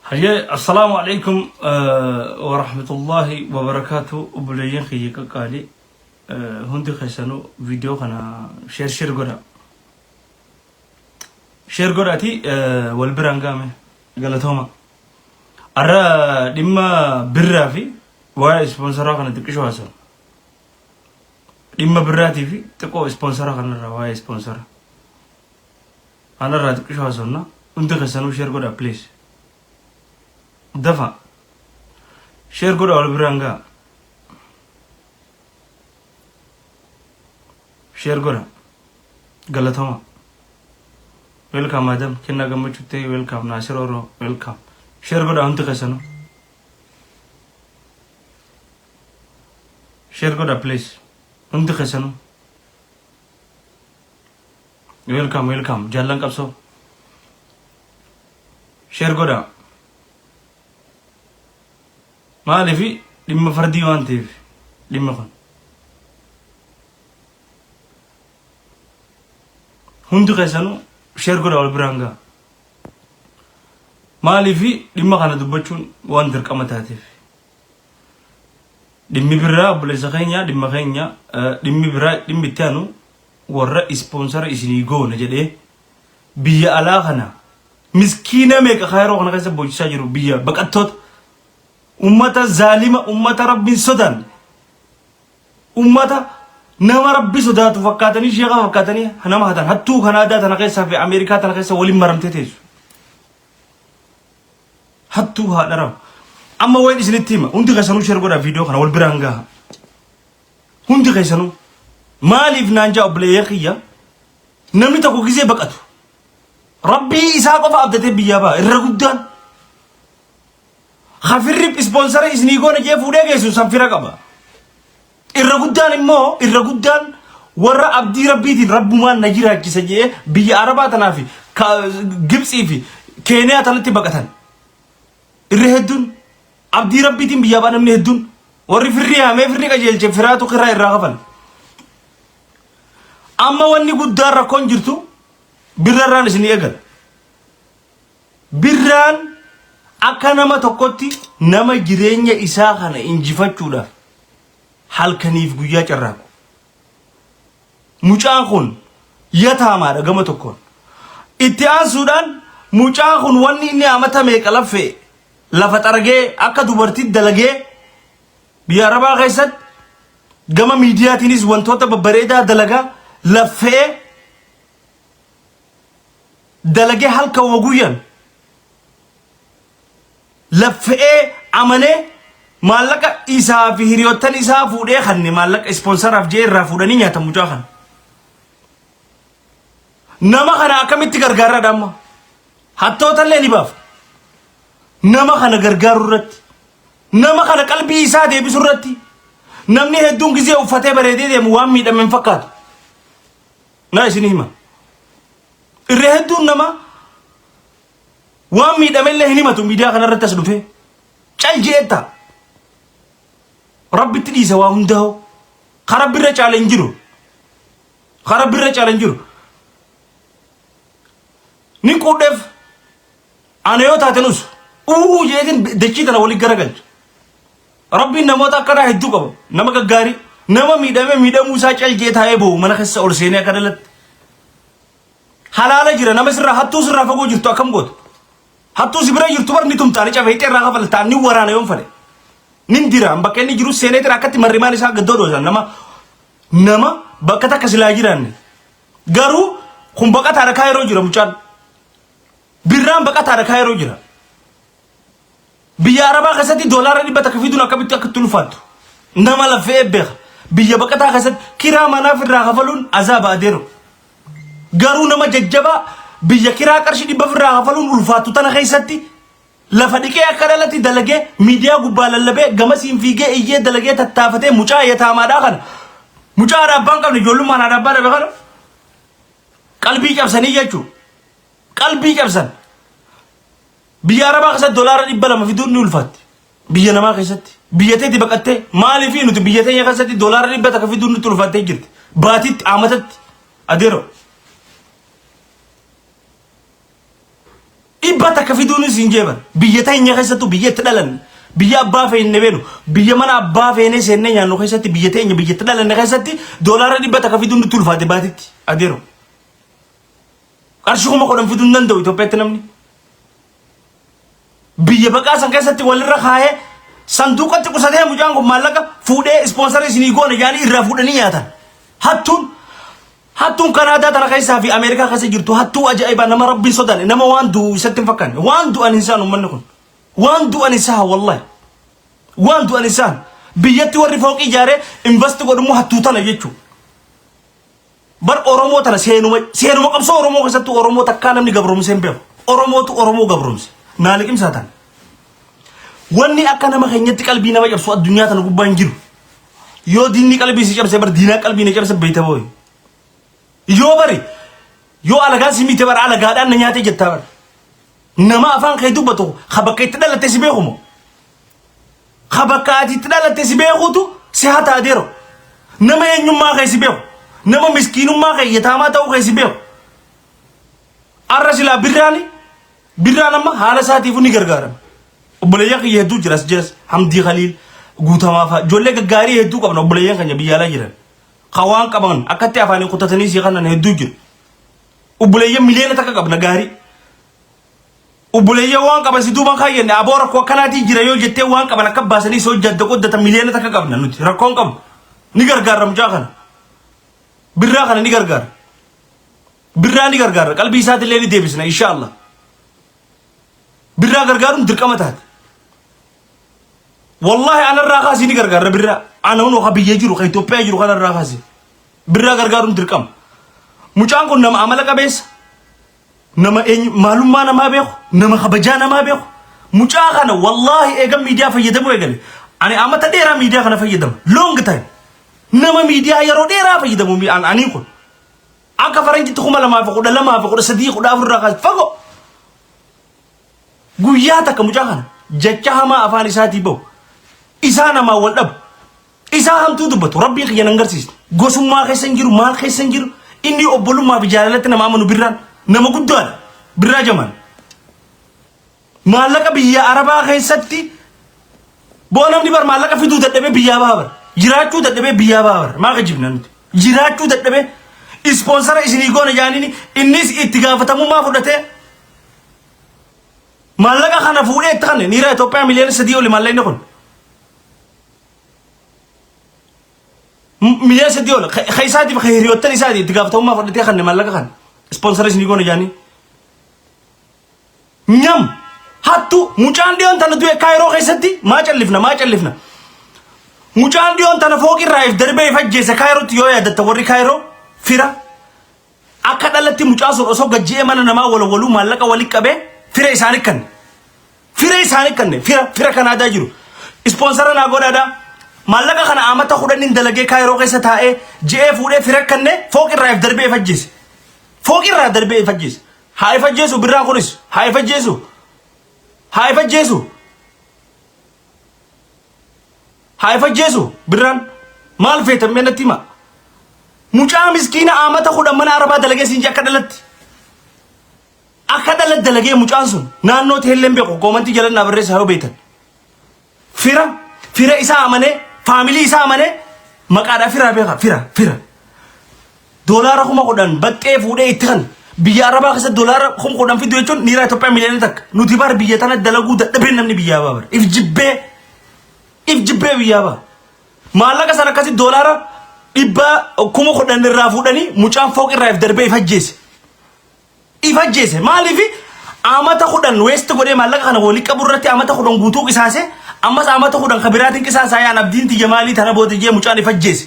هيا السلام عليكم ورحمة الله وبركاته وبلين خيك قالي هندي خسنو فيديو خنا شير غورا تي والبرانغامي قالتهما أرى لما برافي ويا سبونسرا خنا تكشوا هسه لما براتي في تكو سبونسرا خنا ويا سبونسرا أنا رات تكشوا هسه نا هندي خسنو شير غورا بليز دفع شير غورا والبرانغا شير غورا قالتهما ويلكم مادام كنا قمتشتي ويلكم ناصر ورو ويلكم شير غورا أنت كسانو شير غورا بليز أنت كسانو ويلكم جالن كابسو شير غورا ما لفي لما فردي وانتي لما خن هندو كسانو شير غورا والبرانغا ما لفي لما خنا دبچون واندر كمتاتي دمي برا بلزخينيا دمي خينيا دمي برا دمي تانو ورا سبونسر اسنيغو نجدي بيا على خنا مسكينه ميك خيرو خنا كسب بوجسا جرو بيا بقتوت أمتا ظالمة أمتا ربي سودان أمتا نما ربي سودات فكاتني شيخا فكاتني هنما هذا هتو كندا تناقص في أمريكا تناقص ولي مرم تتيج هتو هذا رام أما وين إسني تيما هندي كسانو شير غورا فيديو خنا والبرانغا هندي كسانو مالي فنانجا أبليخيا نمني تكو كيزي بقتو ربي إسحاق فأبدته بيابا الرغدان خافرب سبونسر اسنيغو نجي فودي جيسو سفيرا قبا الرغدان امو الرغدان ورا عبد ربي رب ما نجيرا كيسجي بي عربا تنافي جبسي في كينيا تلتي بقتن الرهدون عبد ربي تي بيابا من هدون وري فريا ما فري كجيل جفراتو قرا الرغفل اما وني غدار ركون جرتو بيرران سني اغل بيران akka nama tokkotti nama jireenya isaa kana injifachuudhaaf halkaniif guyyaa carraaqu mucaan kun yataamaadha gama tokkoon itti aansuudhaan mucaan kun wanni inni amata meeqa laffee lafa xaragee akka dubartii dalagee biyya arabaa keessatti gama miidiyaatiinis wantoota babbareedaa dalagaa laffee dalagee halka waguyyan لفئة عمله مالك إسحاق في هريوتن إسحاق فودي خنني مالك سبونسر أفجير رافودني نياتا مجاهن نما خنا كم تغرغر دم حتى تلني نباف نما خنا غرغر رت نما خنا قلبي إسحاق دي بسرتي نمني هدون كزي وفتة بريدي دي موامي دم من فقط نايس نيما الرهدون نما وامي دمله هني ما تميديا خنا رتس دفه چالجيتا ربي تدي سوا همدو خراب بير چالنجرو خراب بير چالنجرو نيكو دف انيو تاتنوس او يدين دچي تنا ولي غرغل ربي نموتا كرا هدو كبو نمك غاري نما ميدا موسى چالجيتا يبو منخس اورسينيا كدلت حلال جرا نمسر حتو سر فغو جرتو كم غوت حتى سبرا يرتبر نتوم تاني شاف هيتر راغا فلتاني ورانا يوم فله ننديرا بكني جرو سنة تراكت مريمان إسحاق قدور وزن نما بكتا كسلاجيران غارو خم بكتا ركاي روجرا مچان بيرام بكتا ركاي روجرا بيا عربا خساتي دولار دي بتا كفيدونا كبيتا كتلفات نما لفه بخ بيا بكتا خسات كرا منافر راغا فلون عذاب اديرو غارو نما ججبا بيا كرا كرشي دي بفرا غفلون الفاتو تنا خيستي لفديكي اكرلتي دلغي ميديا غبال لبه غمسين فيغي ايه دلغي تتافتي مچا يتاما داخن مچا ربان قبل جولو ما نادبا بخر قلبي كبسني يچو قلبي كبسن بيا ربا خسد دولار دي بلا ما في دون الفات بيا نما خيستي بيتي دي بقته مالي في نو بيتي يا خسدي دولار دي بتا في دون الفات جرت باتي عمتت اديرو dhibbata ka fiduun isin jeeban biyya teenya keessattuu biyyatti dhalan biyya abbaa feene beenu biyya mana abbaa feene seenne nyaannu keessatti biyya teenya biyyatti dhalan keessatti doolaara dhibbata ka fiduun nutti ulfaate baatitti adeero qarshii kuma kudhan fiduun danda'u Itoophiyaatti namni biyya baqaasan keessatti walirra kaayee sanduuqatti qusatee mucaan kun maallaqa fuudhee ispoonsarii isinii goone jaanii irraa fuudhanii nyaatan hattuun Kanaadaa tana keessaa fi Ameerikaa keessa jirtu hattuu ajaa'ibaa nama rabbiin sodaanne nama waan du'u isatti hin fakkaanne waan du'an insaan ummanni kun waan du'an isaa wallahi waan du'an isaan biyyatti warri fooqii ijaaree investi godhumu hattuu tana jechuu bar Oromoo tana seenuma qabsoo Oromoo keessatti Oromoo takkaa namni gabroomsee hin beeku Oromootu Oromoo gabroomse naaliqimsaa tana wanni akka nama keenyatti qalbii nama cabsu addunyaa tana gubbaa hin jiru yoo diinni qalbii si cabse bar diinaa qalbii na cabse beeyta booyi yoo bari yoo alagaan si miite bar alagaadhaan na nyaatee jettaa bar nama afaan kee dubbatu habakka itti dhalatte si beekumo habakka ati itti dhalatte si beekutu si hata adeero nama eenyummaa kee si beeku nama miskiinummaa kee yataamaa ta'uu kee si beeku arra silaa birraan amma haala isaatiifu ni gargaarama obboleeyyan kiyya hedduu jiras Hamdii Khaliil guutamaa fa'a ijoollee gaggaarii hedduu qabna obboleeyyan keenya biyyaalaa jiran khawaan qaban akkatti afaanii kutatanii si kanan hedduu jiru obboleeyyan miliyoona takka qabna gaarii obboleeyyan waan qaban si duuban kaayyenne aboo rakkoo akkanaatii jira yoo jettee waan qaban akka baasanii soo jadda qoddata miliyoona takka qabna nuti rakkoon qabnu ni gargaarra mucaa kana birraa kana ni gargaarra qalbii isaatiillee ni deebisna inshaallah birraa gargaaruun dirqama taate wallahi ana irraa kaasii ni gargaarra birraa ana hunoo ka biyyee jiru ka Itoophiyaa jiru kana irraa kaasii birraa gargaaruun dirqama mucaan kun nama amala qabeessa nama maalummaa namaa beeku nama kabajaa namaa beeku mucaa kana wallahi eegan miidiyaa fayyadamu eegale ani amata dheeraa miidiyaa kana fayyadama long time nama miidiyaa yeroo dheeraa fayyadamu ani kun akka faranjitti 2013 irraa kaasee fago guyyaa takka mucaa kana jecha hamaa afaan isaatii bahu isaa namaa wal dhabu isaa hamtuu dubbatu rabbii kiyya nan agarsiisa gosummaa keessa hin jiru maal keessa hin jiru inni obbolummaa fi jaalalatti nama amanu birraan nama guddaadha birraa jamaan maallaqa biyya arabaa keessatti boo namni bar maallaqa fiduu dadhabee biyyaa baha bar jiraachuu dadhabee biyyaa baha bar maa qajibna nuti jiraachuu dadhabee ispoonsara isinii goona jaaniini innis itti gaafatamummaa fudhatee maallaqa kana fuudhee itti kanne niira Itoophiyaa miliyoona 3 oli maallaqni kun miliyoona 3 oli khaysaatiif khayriyoottan isaati itti gaafatamummaa fudhatee kanne maallaqa kana sponsor isinii goona jaanii nyam hattu mucaan dhiyoon tana du'e Kaayiroo keessatti maa callifna mucaan dhiyoon tana fooqirraa if darbee fajjeesse Kaayirootti yoo yaadatta warri Kaayiroo fira akka dhalatti mucaa sun osoo gajjee mana namaa walwaluu maallaqa walitti qabee fira isaanii kanne fira Kanaadaa jiru sponsora naa godhaadha maallaqa kana amata kudhanin dalagee Kaayiroo keessa taa'ee je'ee fuudhee fira kanne fooqirraa if darbee fajjeesse haa ifajjeessu birraan kunis haa ifajjeessu birraan maal feetan meenatti hima mucaa miskiina amata kudhan mana arabaa dalagee siinji akka dhalat dalagee mucaan sun naannoo teelleen beeku koomantii jalannaa barreessa haa beetan fira isaa amanee faamilii isaa amanee maqaadhaa firaa beeka fira doolaara 10,000 baxxee fuudhee itti kan biyya arabaa keessa doolaara 10,000 fidu jechuun niiraa Itoophiyaa miliyoona takka nuti bar biyya tana dalaguu dadhabee namni biyyaa baa bar if jibbee biyyaa baa maallaqa sana akkasi doolaara 10,000 irraa fuudhanii mucaan fooqirraa if darbee ifajjeese maaliif amata 10 west godhee maallaqa kana walii qabu irratti amata 10 guutuu qisaase ammas amata 10 kabiraatiin qisaasaa yaan abdiin tiyya maalii tana booda jee mucaan ifajjeese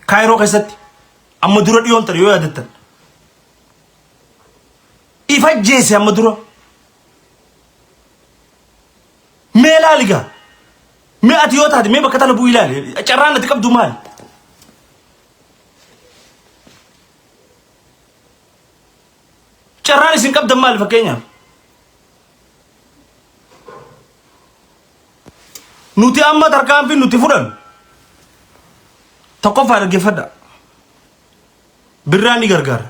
Kaayiroo keessatti amma dura dhiyoon tana yoo yaadattan ifajjeese amma dura mee laaliga mee ati yoo taate mee bakka tana buu ilaali carraan ati qabdu maali carraan isin qabdan maali fakkeenyaaf nuti amma tarkaanfii nuti fudhan tokkoffaa dhaggeeffadha birraan ni gargaara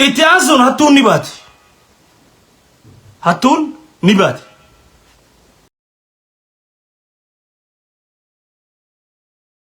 itti aansuun hattuun ni baati hattuun ni baate.